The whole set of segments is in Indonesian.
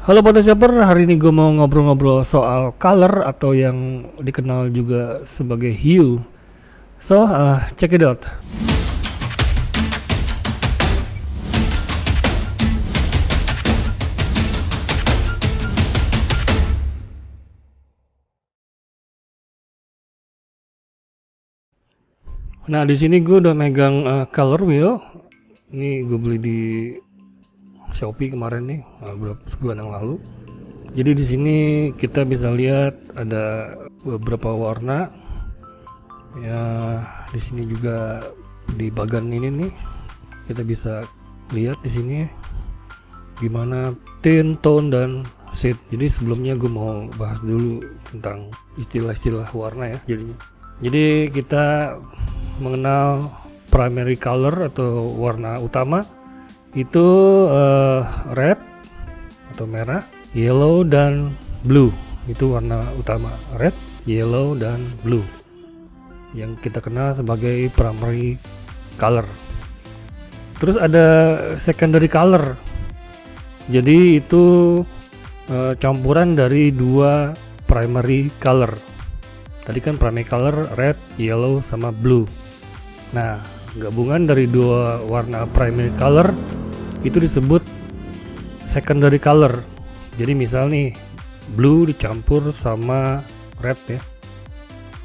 Halo Photoshopper, hari ini gue mau ngobrol-ngobrol soal color atau yang dikenal juga sebagai hue. Check it out. Nah, di sini gue udah megang color wheel. Ini gue beli di Shopee kemarin nih, sebulan yang lalu. Jadi di sini kita bisa lihat ada beberapa warna. Ya, di sini juga di bagian ini nih kita bisa lihat di sini gimana tint, tone, dan shade. Jadi sebelumnya gue mau bahas dulu tentang istilah-istilah warna ya. Jadi kita mengenal primary color atau warna utama itu red atau merah, yellow dan blue. Itu warna utama, red, yellow dan blue, yang kita kenal sebagai primary color. Terus ada secondary color. Jadi itu campuran dari dua primary color. Tadi kan primary color red, yellow sama blue. Nah, gabungan dari dua warna primary color itu disebut secondary color. Jadi misal nih blue dicampur sama red ya,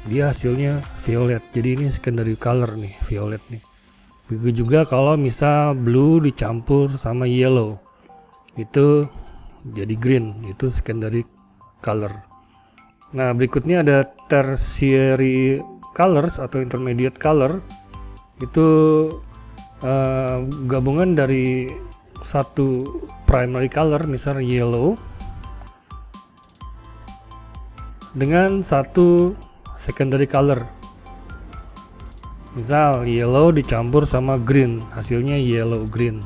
dia hasilnya violet. Jadi ini secondary color nih, violet nih. Begitu juga kalau misal blue dicampur sama yellow, itu jadi green, itu secondary color. Nah, berikutnya ada tertiary colors atau intermediate color. Itu gabungan dari satu primary color, misal yellow, dengan satu secondary color. Misal yellow dicampur sama green, hasilnya yellow green.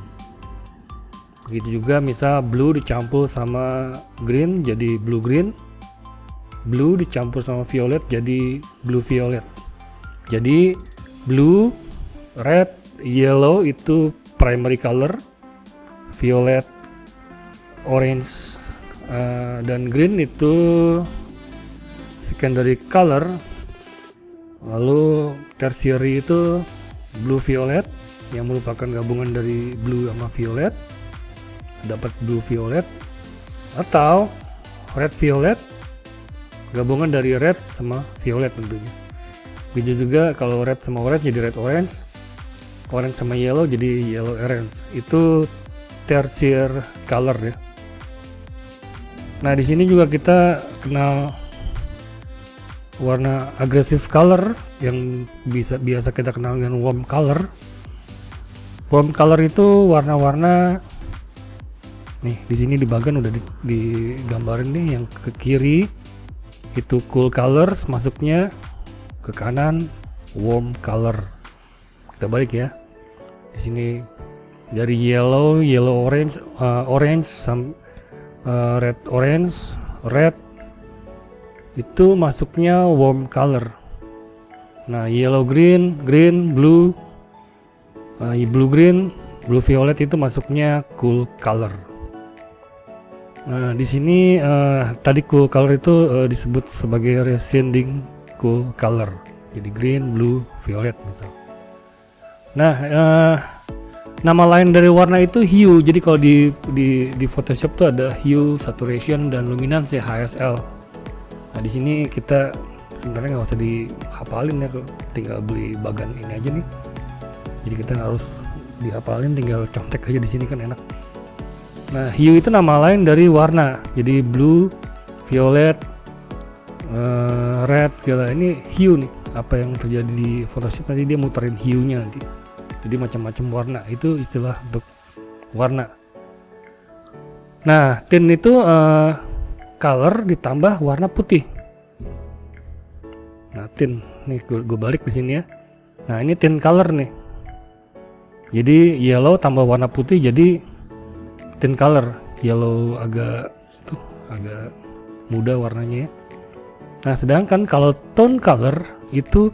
Begitu juga misal blue dicampur sama green jadi blue green, blue dicampur sama violet jadi blue violet. Jadi blue, red, yellow itu primary color, violet, orange, dan green itu secondary color. Lalu tertiary itu blue violet, yang merupakan gabungan dari blue sama violet, dapat blue violet, atau red violet, gabungan dari red sama violet tentunya. Begitu juga kalau red sama orange jadi red orange, orange sama yellow jadi yellow orange. Itu tertiary color ya. Nah, di sini juga kita kenal warna aggressive color yang biasa kita kenal dengan warm color. Warm color itu warna-warna nih, di sini di bagian udah digambarin nih, yang ke kiri itu cool colors, masuknya ke kanan warm color. Kita balik ya. Di sini dari yellow orange, orange red orange, red itu masuknya warm color. Nah, yellow green, green blue, blue green, blue violet itu masuknya cool color. Nah, di sini tadi cool color itu disebut sebagai descending cool color. Jadi green, blue, violet misal. Nah, nama lain dari warna itu hue. Jadi kalau di Photoshop tuh ada hue, saturation, dan luminance ya, HSL. Nah, di sini kita sebenarnya nggak usah dihafalin ya, tinggal beli bagan ini aja nih. Jadi kita nggak harus dihafalin, tinggal contek aja di sini kan enak. Nah, hue itu nama lain dari warna. Jadi blue, violet, red, segala ini hue nih. Apa yang terjadi di Photoshop nanti dia muterin hue-nya nanti. Jadi macam-macam warna, itu istilah untuk warna. Nah, tint itu color ditambah warna putih. Nah, tint nih gue balik di sini ya. Nah, ini tint color nih. Jadi yellow tambah warna putih jadi tint color. Yellow agak muda warnanya ya. Nah, sedangkan kalau tone color itu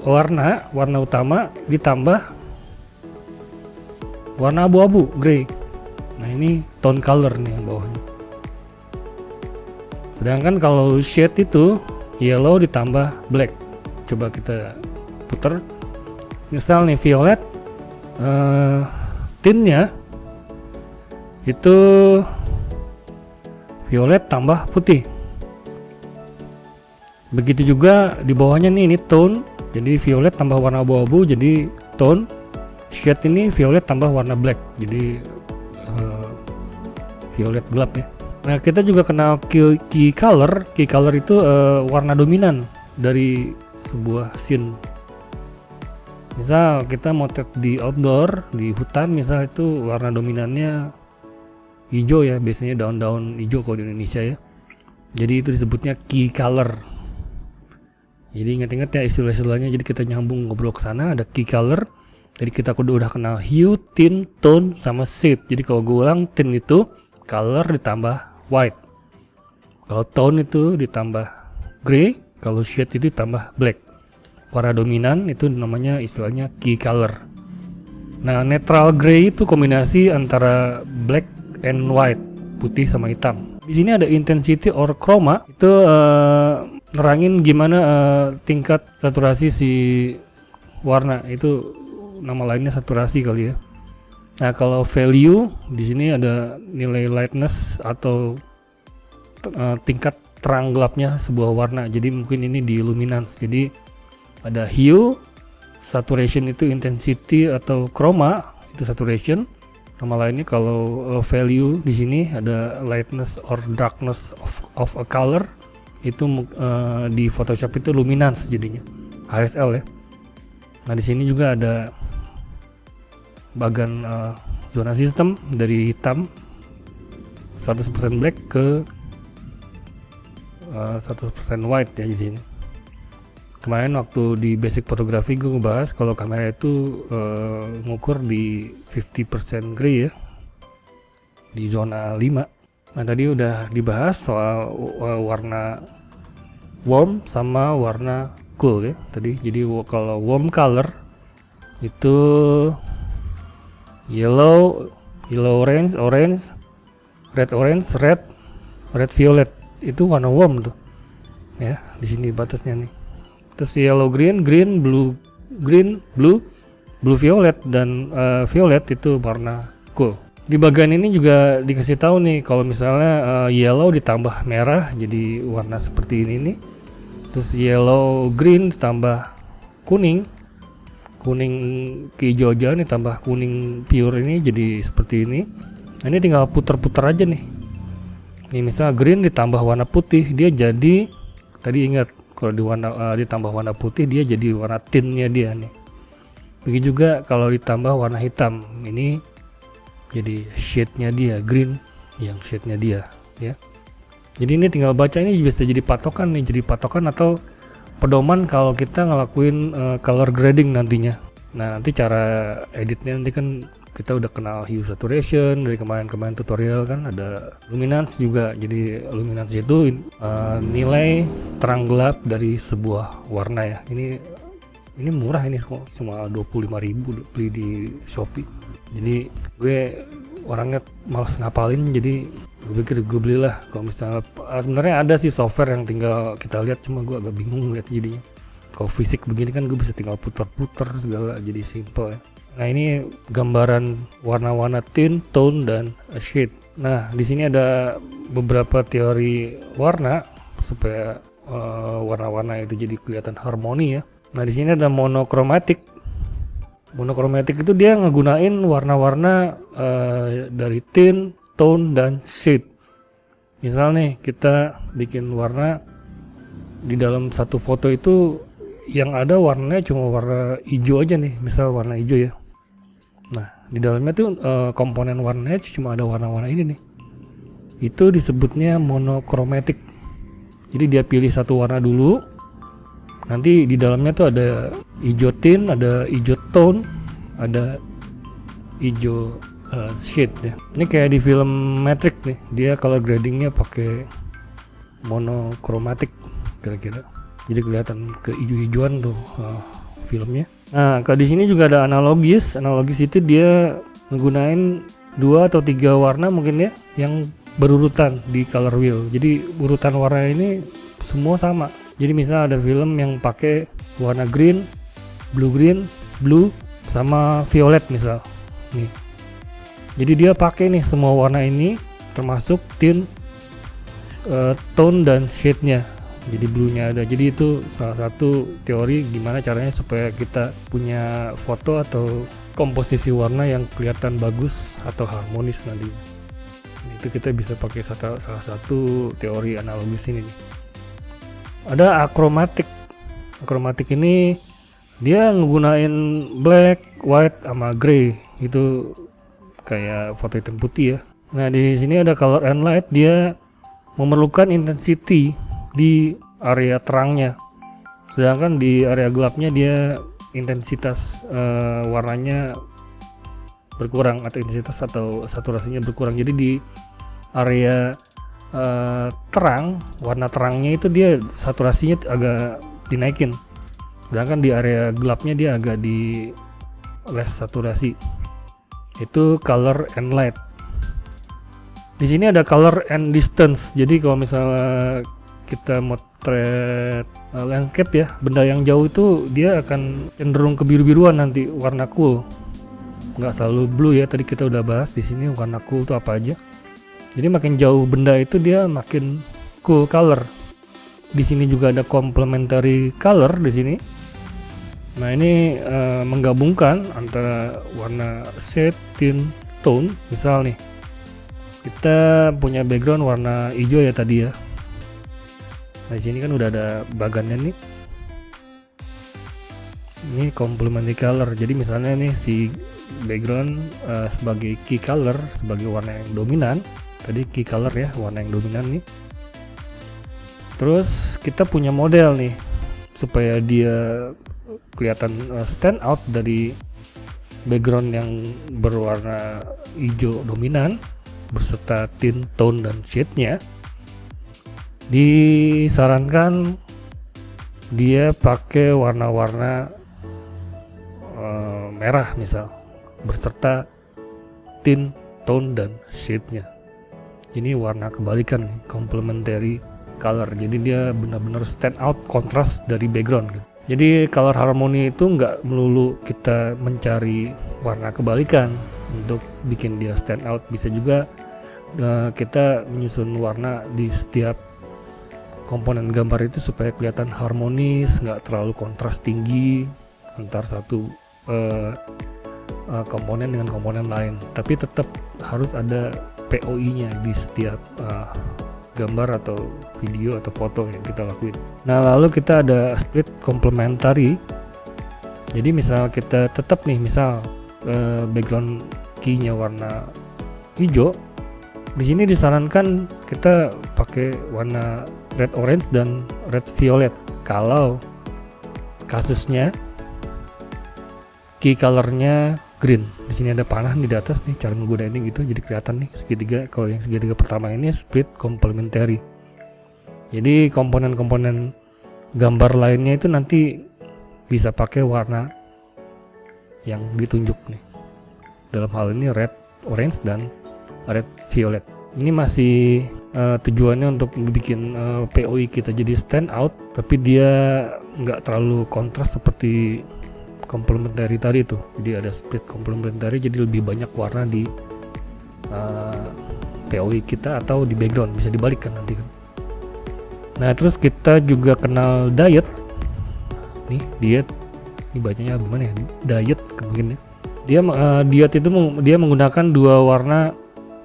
warna utama ditambah warna abu-abu, grey. Nah ini tone color nih yang bawahnya. Sedangkan kalau shade itu yellow ditambah black. Coba kita putar. Misal nih violet, tintnya itu violet tambah putih. Begitu juga di bawahnya nih, ini tone, jadi violet tambah warna abu-abu jadi tone. Shade ini violet tambah warna black, jadi violet gelap ya. Nah kita juga kenal key color. Key color itu warna dominan dari sebuah scene. Misal kita motret di outdoor, di hutan misal, itu warna dominannya hijau ya, biasanya daun-daun hijau kalau di Indonesia ya. Jadi itu disebutnya key color. Jadi ingat-ingat ya istilah-istilahnya, jadi kita nyambung ngobrol ke sana. Ada key color, jadi kita udah kenal hue, tint, tone, sama shade. Jadi kalau gue ulang, tint itu color ditambah white, kalau tone itu ditambah gray, kalau shade itu ditambah black. Warna dominan itu namanya istilahnya key color. Nah neutral gray itu kombinasi antara black and white, putih sama hitam. Di sini ada intensity or chroma, itu nerangin gimana tingkat saturasi si warna, itu nama lainnya saturasi kali ya. Nah kalau value di sini ada nilai lightness atau tingkat terang gelapnya sebuah warna. Jadi mungkin ini di luminance. Jadi ada hue, saturation itu intensity, atau chroma itu saturation. Nama lainnya kalau value di sini ada lightness or darkness of a color, itu di Photoshop itu luminance jadinya, HSL ya. Nah di sini juga ada bagian zona sistem dari hitam 100% black ke 100% white ya di sini. Kemarin waktu di basic fotografi gue ngebahas kalau kamera itu ngukur di 50% gray ya, di zona 5. Nah tadi udah dibahas soal warna warm sama warna cool ya tadi. Jadi kalau warm color itu yellow orange, red violet, itu warna warm tuh ya. Di sini batasnya nih. Terus yellow green, blue violet, dan violet itu warna cool. Di bagian ini juga dikasih tahu nih kalau misalnya yellow ditambah merah jadi warna seperti ini nih. Terus yellow green ditambah kuning kehijau-hijauan ditambah kuning pure ini jadi seperti ini. Nah, ini tinggal puter-puter aja nih. Ini misalnya green ditambah warna putih, dia jadi, tadi ingat kalau ditambah warna putih dia jadi warna tintnya dia nih. Begitu juga kalau ditambah warna hitam, ini jadi shade-nya dia, green yang shade-nya dia ya. Jadi ini tinggal baca, ini bisa jadi patokan nih, atau pedoman kalau kita ngelakuin color grading nantinya. Nah nanti cara editnya nanti kan kita udah kenal hue saturation dari kemarin tutorial kan, ada luminance juga. Jadi luminance itu nilai terang gelap dari sebuah warna ya. Ini murah, ini cuma 25.000 beli di Shopee. Jadi gue orangnya malas ngapalin, jadi gue pikir gue belilah. Kalau misalnya sebenarnya ada sih software yang tinggal kita lihat, cuma gue agak bingung lihat jadinya. Kalau fisik begini kan gue bisa tinggal putar-putar segala, jadi simple ya. Nah ini gambaran warna-warna tint, tone, dan shade. Nah di sini ada beberapa teori warna supaya warna-warna itu jadi kelihatan harmoni ya. Nah di sini ada monokromatik. Monokromatik itu dia ngegunain warna-warna dari tint, tone, dan shade. Misal nih kita bikin warna di dalam satu foto itu yang ada warnanya cuma warna hijau aja nih, misal warna hijau ya. Nah di dalamnya tuh komponen warnanya cuma ada warna-warna ini nih. Itu disebutnya monokromatik. Jadi dia pilih satu warna dulu, nanti di dalamnya tuh ada hijau tint, ada hijau tone, ada hijau shade ya. Ini kayak di film Matrix nih, dia color gradingnya pakai monokromatik kira-kira. Jadi kelihatan kehijau-hijauan tuh filmnya. Nah, kalau di sini juga ada analogis. Analogis itu dia menggunakan 2 atau 3 warna mungkin ya yang berurutan di color wheel. Jadi urutan warna ini semua sama. Jadi misal ada film yang pakai warna green, blue sama violet misal nih. Jadi dia pakai nih semua warna ini termasuk tint, tone dan shade-nya. Jadi blue-nya ada. Jadi itu salah satu teori gimana caranya supaya kita punya foto atau komposisi warna yang kelihatan bagus atau harmonis nanti. Itu kita bisa pakai salah satu teori analogis ini nih. Ada akromatik. Akromatik ini dia nggunain black, white sama gray. Itu kayak foto hitam putih ya. Nah, di sini ada color and light, dia memerlukan intensity di area terangnya. Sedangkan di area gelapnya dia intensitas warnanya berkurang atau intensitas atau saturasinya berkurang. Jadi di area terang, warna terangnya itu dia saturasinya agak dinaikin, sedangkan di area gelapnya dia agak di less saturasi. Itu color and light. Di sini ada color and distance. Jadi kalau misalnya kita motret landscape ya, benda yang jauh itu dia akan cenderung ke biru-biruan nanti, warna cool. Nggak selalu blue ya, tadi kita udah bahas di sini warna cool itu apa aja. Jadi makin jauh benda itu dia makin cool color. Di sini juga ada complementary color di sini. Nah, ini menggabungkan antara warna shade, tint, tone. Misal nih, kita punya background warna hijau ya tadi ya. Nah, di sini kan udah ada bagannya nih. Ini complementary color. Jadi misalnya nih si background sebagai key color, sebagai warna yang dominan. Tadi key color ya, warna yang dominan nih. Terus kita punya model nih supaya dia kelihatan stand out dari background yang berwarna hijau dominan berserta tint, tone dan shade-nya. Disarankan dia pakai warna-warna merah misal berserta tint, tone dan shade-nya. Ini warna kebalikan nih, complementary color. Jadi dia benar-benar stand out, kontras dari background gitu. Jadi color harmony itu nggak melulu kita mencari warna kebalikan untuk bikin dia stand out. Bisa juga kita menyusun warna di setiap komponen gambar itu supaya kelihatan harmonis, nggak terlalu kontras tinggi antar satu komponen dengan komponen lain. Tapi tetap harus ada POI-nya di setiap gambar atau video atau foto yang kita lakuin. Nah, lalu kita ada split complementary. Jadi misal kita tetap nih, misal background key-nya warna hijau, di sini disarankan kita pakai warna red orange dan red violet. Kalau kasusnya key colornya green, di sini ada panah nih di atas nih, cara menggunakannya gitu, jadi kelihatan nih segitiga. Kalau yang segitiga pertama ini split complementary. Jadi komponen-komponen gambar lainnya itu nanti bisa pakai warna yang ditunjuk nih. Dalam hal ini red orange dan red violet. Ini masih tujuannya untuk bikin POI kita jadi stand out, tapi dia nggak terlalu kontras seperti complementary tadi tuh. Jadi ada split complementary, jadi lebih banyak warna di POI kita atau di background, bisa dibalikkan nanti kan. Nah, terus kita juga kenal diet. Nih, diet. Ini bacanya gimana ya? Diet mungkin ya. Diet itu dia menggunakan dua warna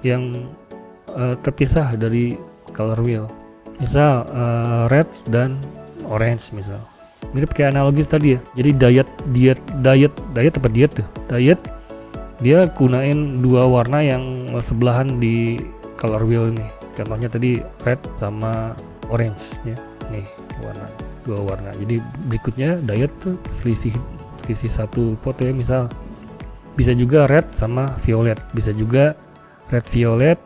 yang terpisah dari color wheel. Misal red dan orange misal. Mirip kayak analogis tadi ya. Jadi diet apa diet tuh? Diet dia gunain dua warna yang sebelahan di color wheel nih. Contohnya tadi red sama orange ya. Nih dua warna. Jadi berikutnya diet tuh selisih satu foto ya, misal bisa juga red sama violet, bisa juga red violet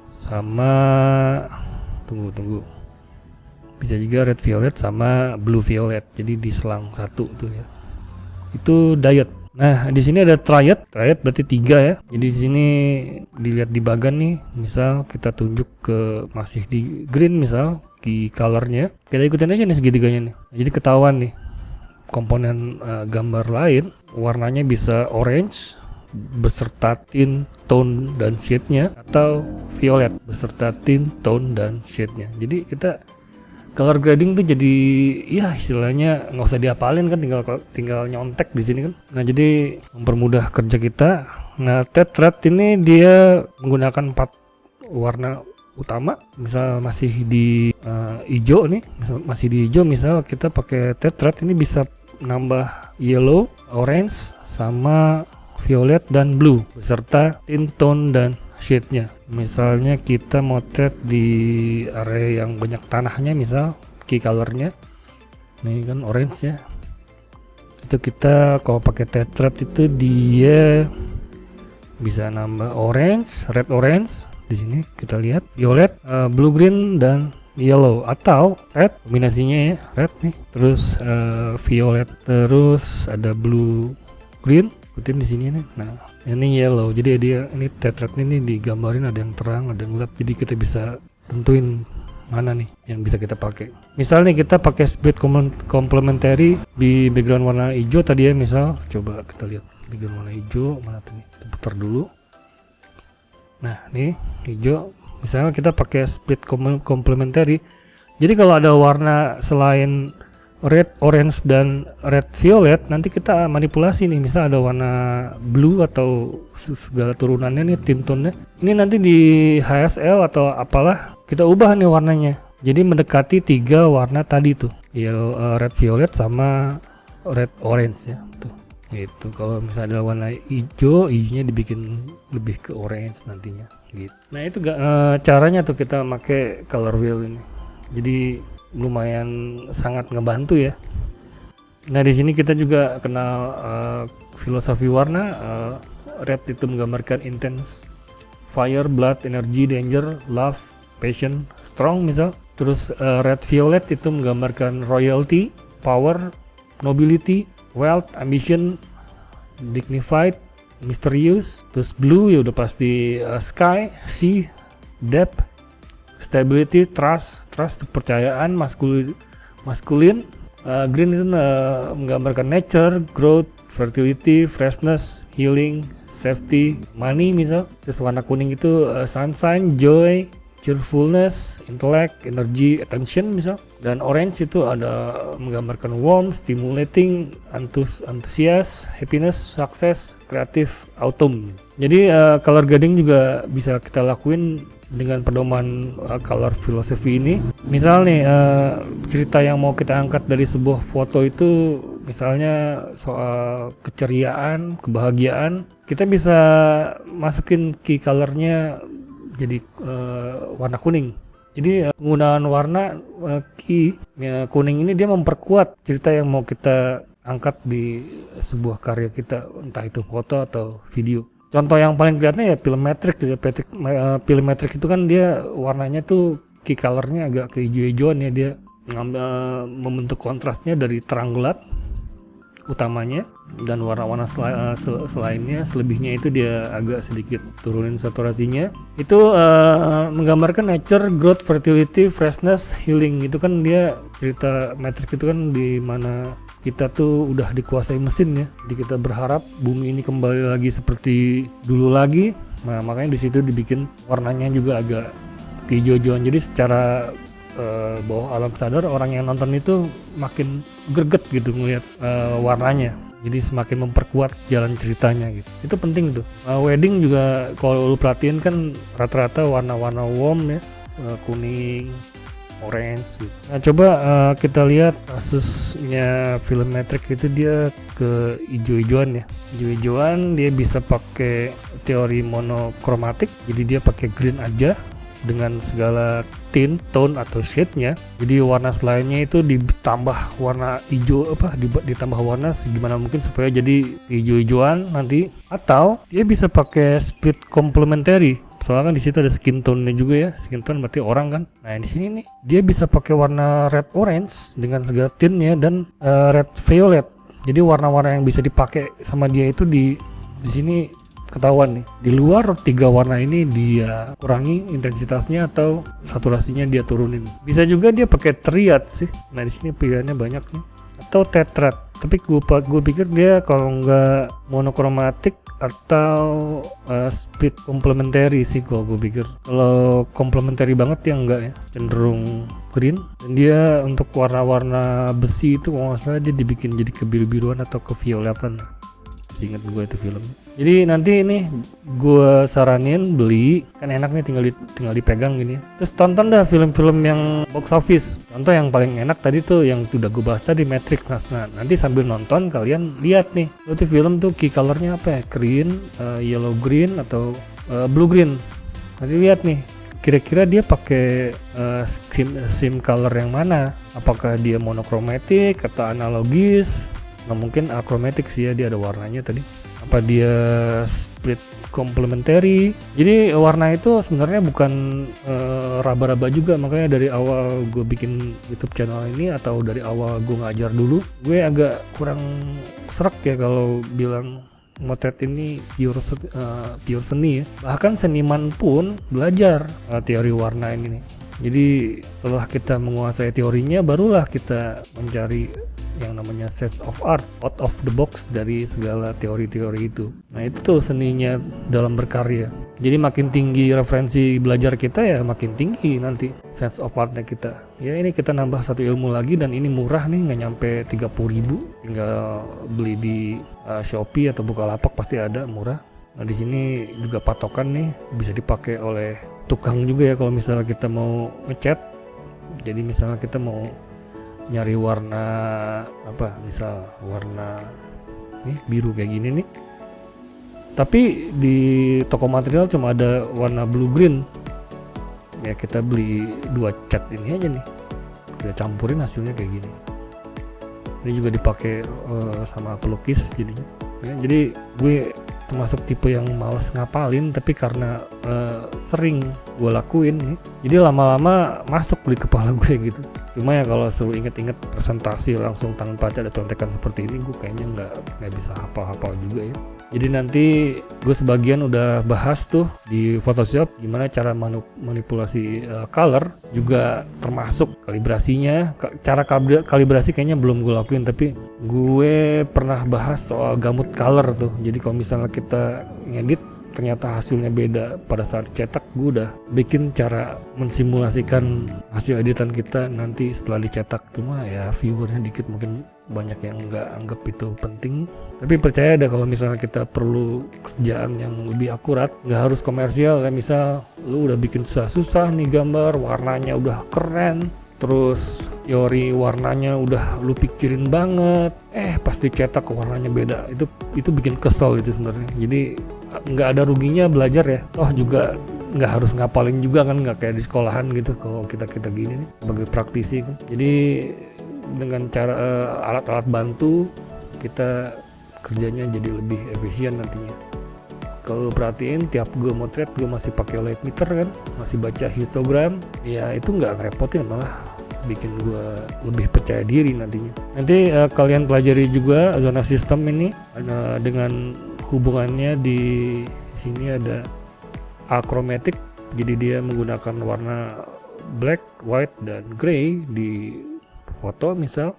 sama tunggu. Bisa juga red violet sama blue violet. Jadi diselang satu tuh ya. Itu diet. Nah, di sini ada triad berarti 3 ya. Jadi di sini dilihat di bagan nih, misal kita tunjuk ke masih di green misal di colornya. Kita ikutin aja nih segitiganya nih. Jadi ketahuan nih komponen gambar lain warnanya bisa orange beserta tint, tone dan shade-nya, atau violet beserta tint, tone dan shade-nya. Jadi kita color grading tuh jadi ya istilahnya nggak usah dihafalin kan, tinggal nyontek di sini kan. Nah, jadi mempermudah kerja kita. Nah, tetrad ini dia menggunakan 4 warna utama. Misal masih di hijau nih, masih di hijau, misal kita pakai tetrad ini bisa nambah yellow, orange, sama violet dan blue beserta tint, tone dan shade-nya. Misalnya kita motret di area yang banyak tanahnya, misal key colornya ini kan orange ya, itu kita kalau pakai tetrad itu dia bisa nambah orange, red orange. Di sini kita lihat violet, blue green dan yellow, atau red, kombinasinya ya red nih, terus violet, terus ada blue green, ikutin di sini nih. Nah, ini yellow, jadi dia ini tetrad ini digambarin ada yang terang, ada yang gelap, jadi kita bisa tentuin mana nih yang bisa kita pakai. Misalnya kita pakai split complementary di background warna hijau tadi ya, misal coba kita lihat background warna hijau mana tuh nih, kita putar dulu. Nah, nih hijau, misalnya kita pakai split complementary, jadi kalau ada warna selain red, orange, dan red violet, nanti kita manipulasi nih. Misal ada warna blue atau segala turunannya nih, tint tone-nya. Ini nanti di HSL atau apalah kita ubah nih warnanya. Jadi mendekati 3 warna tadi tuh, yellow, red violet sama red orange ya. Tuh. Itu kalau misalnya ada warna hijau, hijaunya dibikin lebih ke orange nantinya gitu. Nah, itu caranya tuh kita pakai color wheel ini. Jadi lumayan sangat ngebantu ya. Nah, di sini kita juga kenal filosofi warna. Red itu menggambarkan intense, fire, blood, energy, danger, love, passion, strong misal. Terus red violet itu menggambarkan royalty, power, nobility, wealth, ambition, dignified, mysterious. Terus blue ya udah pasti sky, sea, depth, stability, trust kepercayaan, maskulin. Green itu menggambarkan nature, growth, fertility, freshness, healing, safety, money misal. Terus warna kuning itu sunshine, joy, cheerfulness, intellect, energy, attention misal. Dan orange itu ada menggambarkan warm, stimulating, antusias, happiness, success, creative, autumn. Jadi color grading juga bisa kita lakuin dengan pedoman color philosophy ini. Misal nih cerita yang mau kita angkat dari sebuah foto itu misalnya soal keceriaan, kebahagiaan, kita bisa masukin key colornya jadi warna kuning. Jadi penggunaan warna key kuning ini dia memperkuat cerita yang mau kita angkat di sebuah karya kita, entah itu foto atau video. Contoh yang paling kelihatan ya filmmetric. Filmmetric itu kan dia warnanya tuh key colornya agak kehijau-hijauan ya, dia membentuk kontrasnya dari terang gelap utamanya, dan warna-warna selainnya, selebihnya itu dia agak sedikit turunin saturasinya. Itu menggambarkan nature, growth, fertility, freshness, healing. Itu kan dia cerita metric itu kan di mana kita tuh udah dikuasai mesin ya, jadi kita berharap bumi ini kembali lagi seperti dulu lagi. Nah, makanya di situ dibikin warnanya juga agak kehijau-hijauan. Jadi secara bawah alam sadar orang yang nonton itu makin greget gitu ngelihat warnanya, jadi semakin memperkuat jalan ceritanya gitu. Itu penting tuh. Wedding juga kalau lu perhatiin kan rata-rata warna-warna warm ya, kuning, orange gitu. Nah, coba kita lihat kasusnya filmmetric itu dia ke hijau-hijauan ya. Hijau-hijauan dia bisa pakai teori monokromatik, jadi dia pakai green aja dengan segala tint, tone atau shade-nya. Jadi warna selainnya itu ditambah warna hijau ditambah warna segimana mungkin supaya jadi hijau-hijauan nanti. Atau dia bisa pakai split complementary. Soalnya kan di situ ada skin tone-nya juga ya. Skin tone berarti orang kan. Nah, di sini nih dia bisa pakai warna red orange dengan segala tint-nya dan red violet Jadi warna-warna yang bisa dipakai sama dia itu di sini ketahuan nih. Di luar 3 warna ini dia kurangi intensitasnya atau saturasinya dia turunin. Bisa juga dia pakai triad sih. Nah di sini pilihannya banyak nih. Atau tetrad. Tapi gue pikir dia kalau nggak monokromatik atau split complementary sih kalau gue pikir. Kalau complementary banget ya enggak ya, cenderung green. Dan dia untuk warna-warna besi itu kalau nggak salah dia dibikin jadi kebiru-biruan atau kevioletan. Ingat gue itu film. Jadi nanti ini gue saranin beli, kan enak nih tinggal dipegang gini. Terus tonton dah film-film yang box office. Contoh yang paling enak tadi tuh yang udah gue bahas tadi, Matrix. Nah nanti sambil nonton kalian lihat nih, itu film tuh key colornya apa ya, green, yellow green atau blue green. Nanti lihat nih kira-kira dia pakai sim color yang mana, apakah dia monokromatik atau analogis. Nggak mungkin achromatic sih ya, dia ada warnanya tadi. Apa dia split complementary. Jadi warna itu sebenarnya bukan raba-raba juga. Makanya dari awal gue bikin YouTube channel ini atau dari awal gue ngajar dulu, gue agak kurang serak ya kalau bilang motret ini pure seni ya. Bahkan seniman pun belajar teori warna ini nih. Jadi setelah kita menguasai teorinya, barulah kita mencari yang namanya sense of art, out of the box dari segala teori-teori itu. Nah itu tuh seninya dalam berkarya. Jadi makin tinggi referensi belajar kita ya makin tinggi nanti sense of artnya kita. Ya ini kita nambah satu ilmu lagi, dan ini murah nih, nggak nyampe 30.000. Tinggal beli di Shopee atau Bukalapak pasti ada, murah. Nah di sini juga patokan nih bisa dipakai oleh tukang juga ya kalau misalnya kita mau ngecat. Jadi misalnya kita mau nyari warna apa, misal warna nih biru kayak gini nih, tapi di toko material cuma ada warna blue green ya, kita beli 2 cat ini aja nih, kita campurin hasilnya kayak gini. Ini juga dipakai sama pelukis jadinya ya. Jadi gue termasuk tipe yang males ngapalin, tapi karena sering gue lakuin nih, jadi lama-lama masuk di kepala gue gitu. Cuma ya kalau suruh inget-inget presentasi langsung tanpa ada contekan seperti ini, gue kayaknya nggak bisa hafal-hafal juga ya. Jadi nanti gue sebagian udah bahas tuh di Photoshop gimana cara manipulasi color, juga termasuk kalibrasinya. Cara kalibrasi kayaknya belum gue lakuin, tapi gue pernah bahas soal gamut color tuh. Jadi kalau misalnya kita ngedit ternyata hasilnya beda pada saat cetak, gue udah bikin cara mensimulasikan hasil editan kita nanti setelah dicetak. Cuma ya viewernya dikit, mungkin banyak yang nggak anggap itu penting, tapi percaya deh kalau misalnya kita perlu kerjaan yang lebih akurat, nggak harus komersial ya. Misal lu udah bikin susah-susah nih gambar, warnanya udah keren, terus teori warnanya udah lu pikirin banget, pasti cetak warnanya beda, itu bikin kesel itu sebenarnya. Jadi nggak ada ruginya belajar ya, toh juga nggak harus ngapalin juga kan, nggak kayak di sekolahan gitu kalau kita gini nih sebagai praktisi kan. Jadi dengan cara alat-alat bantu kita kerjanya jadi lebih efisien nantinya. Kalau perhatiin tiap gue motret gue masih pakai light meter kan, masih baca histogram, ya itu nggak ngerepotin, malah bikin gue lebih percaya diri nantinya. Nanti kalian pelajari juga zona sistem ini dengan hubungannya. Di sini ada achromatic, jadi dia menggunakan warna black, white, dan gray di foto. Misal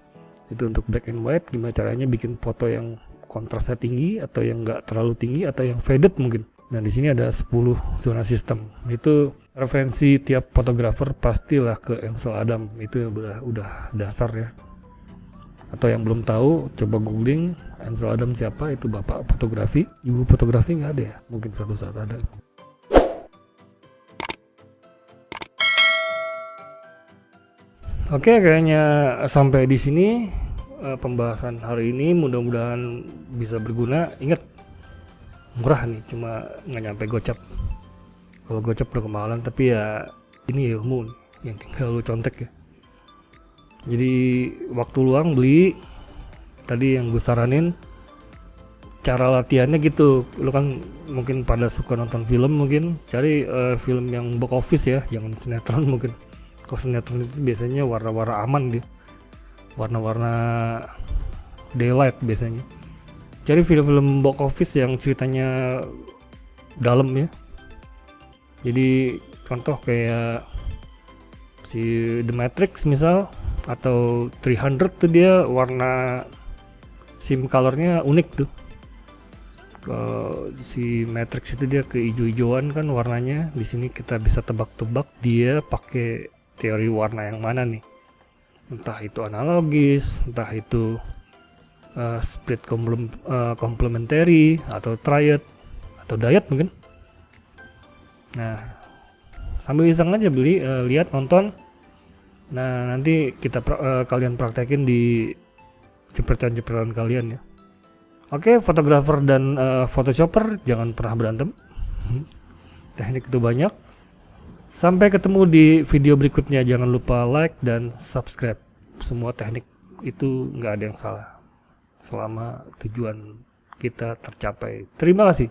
itu untuk black and white, gimana caranya bikin foto yang kontrasnya tinggi atau yang enggak terlalu tinggi atau yang faded mungkin. Nah di sini ada 10 zona sistem. Itu referensi tiap fotografer pastilah ke Ansel Adams, itu udah dasar ya. Atau yang belum tahu coba googling Ansel Adams siapa, itu bapak fotografi. Ibu fotografi nggak ada ya, mungkin suatu saat ada. Oke, kayaknya sampai di sini pembahasan hari ini. Mudah-mudahan bisa berguna. Ingat, murah nih, cuma nggak nyampe gocap. Kalau gocap udah kemahalan, tapi ya ini ilmu nih, yang tinggal lu contek ya. Jadi waktu luang beli, tadi yang gue saranin cara latihannya gitu. Lu kan mungkin pada suka nonton film, mungkin cari film yang box office ya, jangan sinetron mungkin. Kalau sinetron itu biasanya warna-warna aman dia, warna-warna daylight biasanya. Cari film-film box office yang ceritanya dalam ya. Jadi contoh kayak si The Matrix misal, atau 300 tuh dia warna sim colornya unik tuh. Si Matrix itu dia keijo-ijoan kan warnanya. Di sini kita bisa tebak-tebak dia pakai teori warna yang mana nih. Entah itu analogis, entah itu split complementary, atau triad, atau diet mungkin. Nah, sambil iseng aja beli, lihat, nonton. Nah, nanti kita kalian praktekin di jepretan-jepretan kalian ya. Oke, fotografer dan photoshopper jangan pernah berantem. Teknik itu banyak. Sampai ketemu di video berikutnya. Jangan lupa like dan subscribe. Semua teknik itu nggak ada yang salah selama tujuan kita tercapai. Terima kasih.